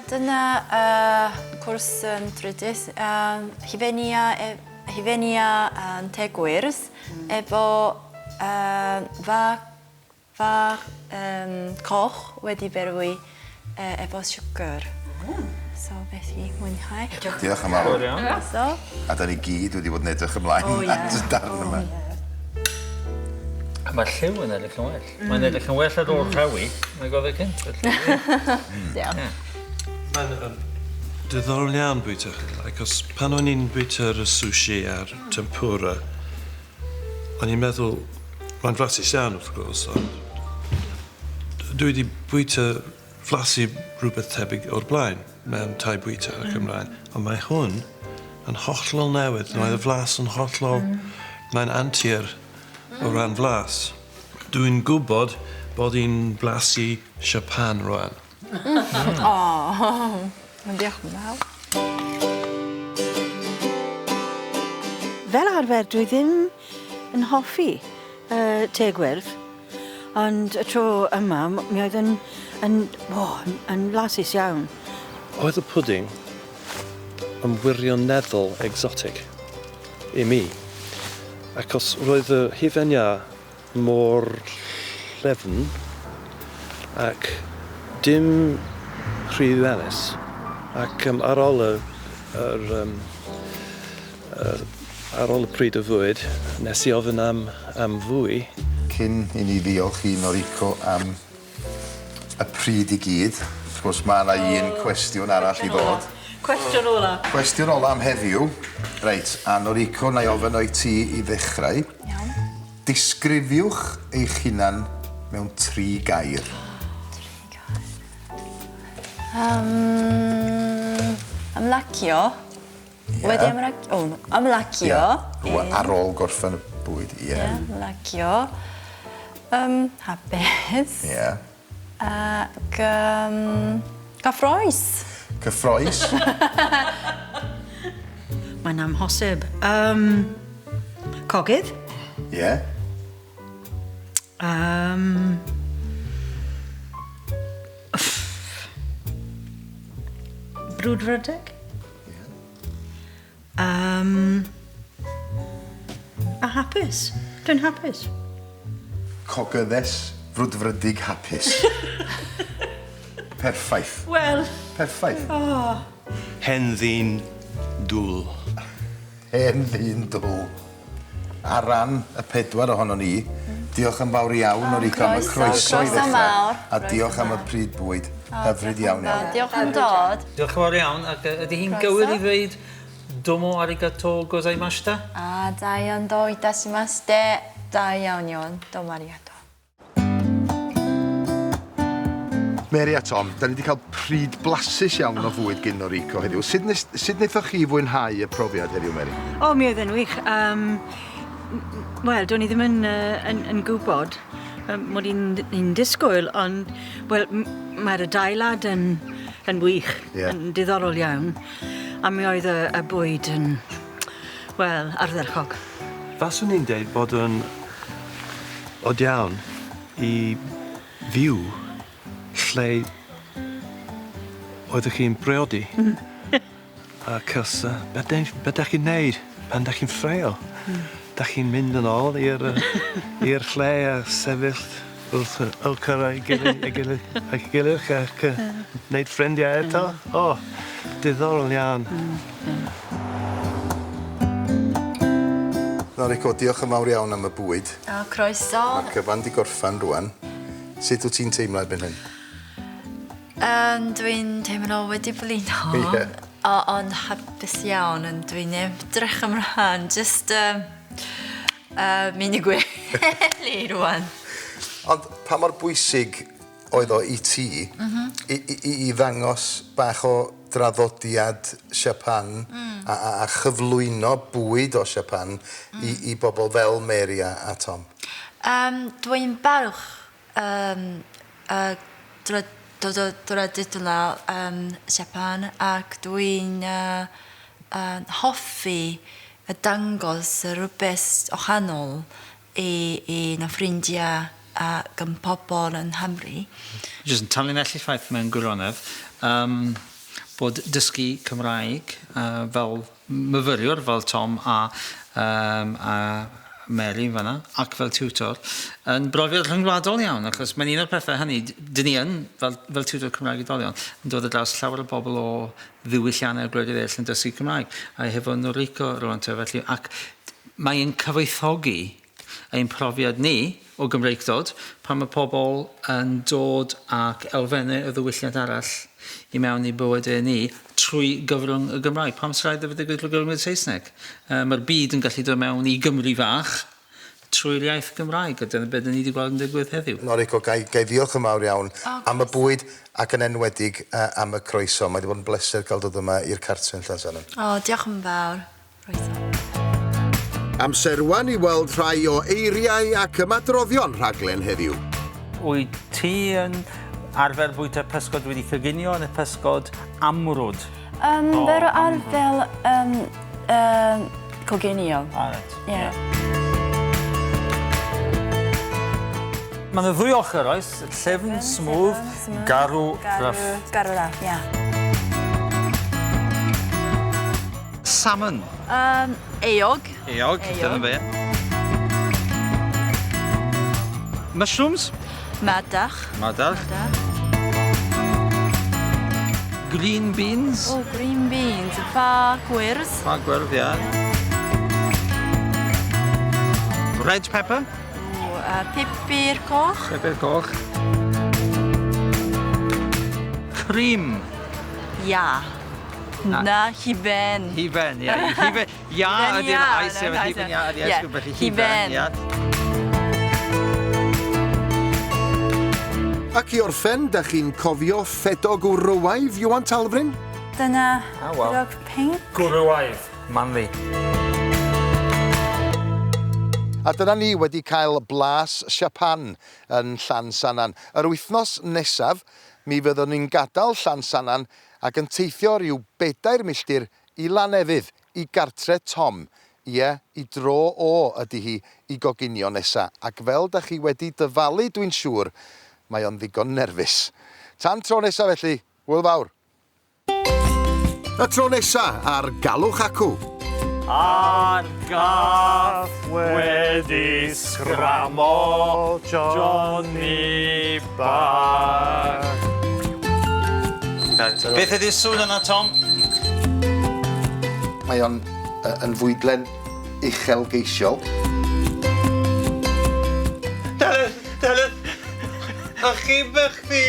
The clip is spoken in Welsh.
Dyna cwrs trydys. Hifenia tegwyrs efo fa coch wedi berwi efo siwgr. So, beth i mwynhau. Diolch am awr. A da ni gyd wedi bod yn edrych ymlaen at y darn yma. Mae'r lliw yn edrych yn well. Mae'n edrych yn well ar ôl rhawi. Mae'n gofio cynt. Mae'n diddorol iawn bwyta. Achos pan o'n i'n bwyta'r sushi a'r tempura, o'n i'n meddwl, mae'n flasus iawn wrth gwrs, ond dwi wedi bwyta flasu rhywbeth tebyg o'r blaen mewn tai bwyta ac ymlaen. Ond mae hwn yn hollol newydd. Mae'r flas yn hollol... Mae'n antur o ran flas. Dwi'n gwybod bod hi'n blasu Japan rwan. Diolch yn fawr. Fel arfer, dwi ddim yn hoffi tegwyrdd, ond y tro yma, mi oedd yn flasus iawn. Oedd y pudding yn wirioneddol exotic i mi, achos roedd y hifenia mor llefn ac dim rhywennus ac ar ôl y pryd o fwyd nes i ofyn am fwy. Cyn i ni ddiolch i Noriko am y pryd i gyd. Wrth gwrs mae yna un cwestiwn arall i ddod. Cwestiwn ola. Cwestiwn ola am heddiw. Reit, a Noriko, na i ofyn o'i ti i ddechrau. Iawn. Disgrifiwch eich hunan mewn 3 gair. 3 gair. Ymlacio. Wedi ymlacio. Ar ôl gorffen y bwyd, ie. Ymlacio. Hapus. Ie. Ac gyffroes. Cyffroes. Mae'n amhosib. Cogydd. Ie. Brwdfrydeg. A hapus. Dwi'n hapus. Cogyddes, frwdfrydig, hapus. Perffaith. Wel. Perffaith. Hen ddyn dŵl. Hen ddyn dwl. A ran y 4 ohono ni, diolch yn fawr iawn, Noriko, am y croeso i ddechrau. A diolch am y pryd bwyd. Hyfryd iawn iawn. Diolch am dod. Diolch yn fawr iawn. Ac ydy hi'n gywir i ddweud domo arigato gozaimashita? Da iawn do itashimashite. Da iawn iawn. Domo arigato. Mary a Tom, da ni wedi cael pryd blasus iawn o fwyd gyn Noriko heddiw. Sut wnaethoch chi fwynhau y profiad heddiw, Mary? Mi oedd yn wych. Wel, do'n i ddim yn gwybod mod i'n disgwyl, ond mae'r adeilad yn wych, yn diddorol iawn. A mi oedd y bwyd yn, ardderchog. Faswn i'n dweud bod yn od iawn i fyw lle oeddech chi'n briodi. Acos beth ydych chi'n neud pan ydych chi'n ffrail? Ydych chi'n mynd yn ôl i'r lle a sefyll wrth ylcar ei gilydd ac wneud ffrindiau eto? Diddorol iawn. Noriko, diolch yn fawr iawn am y bwyd. Croeso. Mae'r cyfan di gorffan rwan. Sut wyt ti'n teimlo erbyn hyn? Dwi'n teimlo wedi blino. Ond hapus iawn, ond dwi'n edrych ymlaen. Just mynd i gwely rwan. Ond pa mor bwysig oedd o i ti i ddangos bach o draddodiad Japan a chyflwyno bwyd o Japan i bobl fel Mary a Tom? Dwi'n barwch dod Japan ac dwi'n hoffi y dangos rhywbeth ohanol i na ffrindiau gan pobl yn Nghymru. Jyst yn tanlinellu ffaith mewn gwirionedd, bod dysgu Cymraeg fel myfyriwr, fel Tom a Mary fanna, ac fel tiwtor, yn brofiad rhyngwladol iawn, achos mae'n un o'r pethau hynny, dyn ni yn, fel tiwtor Cymraeg oedolion, yn dod o draws llawer o bobl o ddiwylliannau gwledydd eraill yn dysgu Cymraeg, a hefo Noriko rwan te, felly, ac mae'n cyfoethogi ein profiad ni o Gymreigdod pan mae pobl yn dod ac elfennau o ddiwylliant arall i mewn i bywydau ni trwy gyfrwng y Gymraeg. Pam sy'n rhaid efo digwydd gyfrwng y Saesneg? Mae'r byd yn gallu dod mewn i Gymru fach trwy'r iaith Gymraeg, a dyna beth ni wedi gweld yn digwydd heddiw. Noriko, gai ddiolch yn mawr iawn am y bwyd ac yn enwedig am y croeso. Mae wedi bod yn bleser cael dod yma i'r cartref Llansannan. Diolch yn fawr. Croeso. Amser rwan i weld rhai o eiriau ac ymadroddion rhaglen heddiw. Wyt ti yn arfer bwyta pysgod wedi coginio neu pysgod amrwd? Fer arfer coginio. Ie. Mae'n y ddwy ochr oes, llefyn, smooth, garw, rough. Garw rough, ie. Salmon. Eog. Eog, dyna fe. Mushrooms. Madach. Madach. Green beans. Green beans. Fa chwrs. Fa gwyrdd, ie. Red pepper. Pupur coch. Pepper coch. Cream. Ja. Na, hiben. Hiben, ie. Hiben, ia ydy'r ais, hiben, ia ydy'r ais, felly hiben, ia. Ac i orffen, da chi'n cofio ffedog wrywaidd, Ioan Talfryn? Dyna rhag pink. Gwrywaidd, manly. A dyna ni wedi cael blas siapan yn Llansannan. Yr wythnos nesaf, mi fyddwn ni'n gadael Llansannan ac yn teithio rhyw 4 milltir i Lanefydd, i gartre Tom. Ie, i dro o ydy hi i goginio nesa. Ac fel da chi wedi dyfalu, dwi'n siŵr, mae o'n ddigon nerfus. Tan tro nesa felly, hwyl fawr. Y tro nesa ar Galwch Acw. A'r gath wedi sgramo Johnny Bach. Beth ydy'r sŵn yna, Tom? Mae o'n yn fwydlen uchelgeisiol. Dylan, ych chi bych chi?